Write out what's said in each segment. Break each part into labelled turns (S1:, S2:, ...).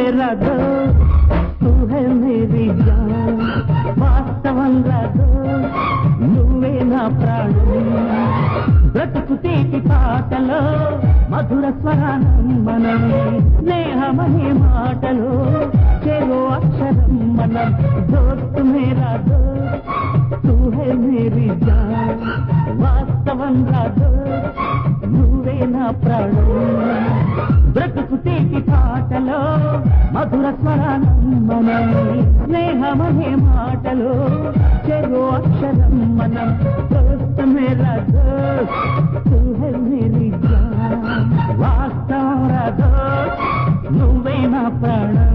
S1: मेरा दोस्त तू है मेरी जान వాస్తవంగా నువ్వే నా ప్రాణం బ్రతుకు తీపి పాటలో మధుర స్వరానం మనం స్నేహమనే మాటలో చెరో అక్షరం మనం దోస్త్ మేరా దోస్త్ తూ హై మేరీ జాన్ వాస్తవంగా నువ్వే నా ప్రాణం బ్రతుకు తీపి పాటలో మధుర స్వరానం మనం స్నేహమనే మాటలో చెరో అక్షరం మనం దోస్త్ మేరా దోస్త్ తూ హై మేరీ జాన్ వాస్తవంగా దోస్త్ నువ్వే నా ప్రాణం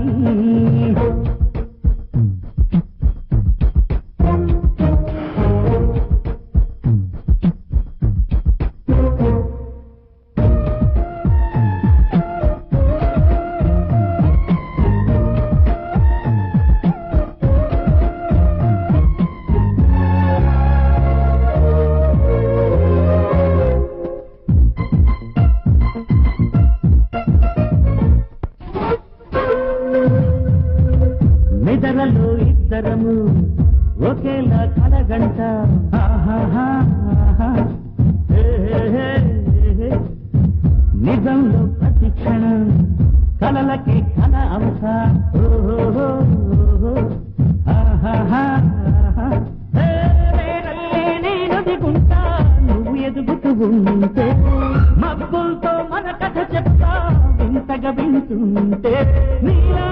S1: నిద్రలో ఇద్దరము ఒకేలా కలగంట నిజంలో ప్రతి క్షణం కలలకి కల అంశ నేను దిగుంటా నువ్వు ఎదుగుతూ ఉంటే మబ్బులతో మన కథ చెప్తా వింతగా వింటుంటే నీలా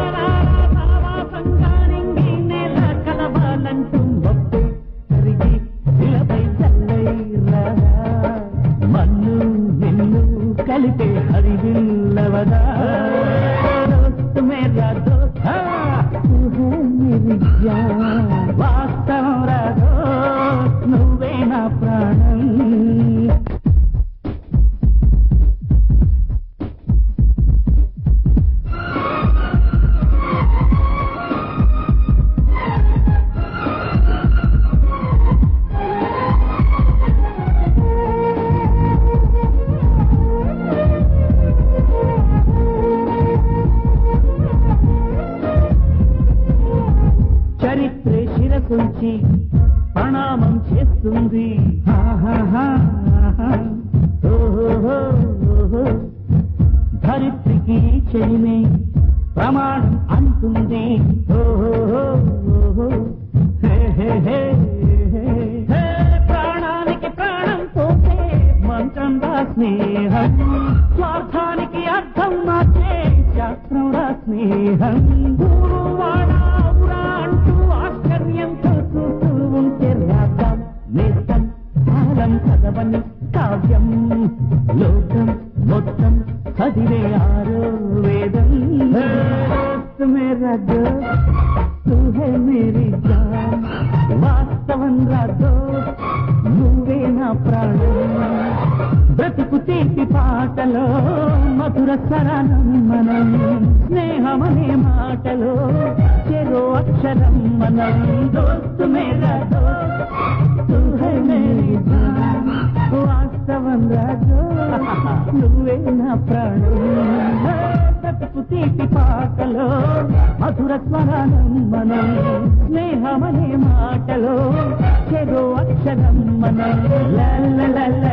S1: సంగానింగి నేల కలవాలంటూ మొక్కు కరిగి ఇలపై చల్లైరా మన్ను నిన్ను కలిపే హరివిల్లవదా దోస్త్ మేరా దోస్త్ తూ హై మేరీ జాన్ వాస్తవంగా దోస్త్ నువ్వే నా ప్రాణం చరిత్రే శిరసుంచి ప్రణామం చేస్తుంది ధరిత్రికి చెలిమే ప్రమాణం అంటుంది ప్రాణానికి ప్రాణం పోతే మంత్రంగా స్నేహం స్వార్థానికి అర్థం మార్చే శాస్త్రంగా స్నేహం గురువాడా అంటూ ఆశ్చర్యంతో చూస్తూ ఉంటే రాగం నేస్తం కాలం చదవని కావ్యం లోకం మొత్తం చదివే ఆరో వేదం దోస్త్ మేరా దోస్త్ తూ హై మేరీ జాన్ వాస్తవంగా దోస్త్ నువ్వే నా ప్రాణం బ్రతుకు తీపి పాటలో మధుర స్వరానం మనం స్నేహమనే మాటలో చెరో అక్షరం మనం దోస్త్ మేరా దోస్త్ తూ హై మేరీ జాన్ వాస్తవంగా దోస్త్ నువ్వే నా ప్రాణం బ్రతుకు తీపి పాటలో మధుర స్వరానం మనం స్నేహమనే మాటలో చెరో అక్షరం మనం లా లా లా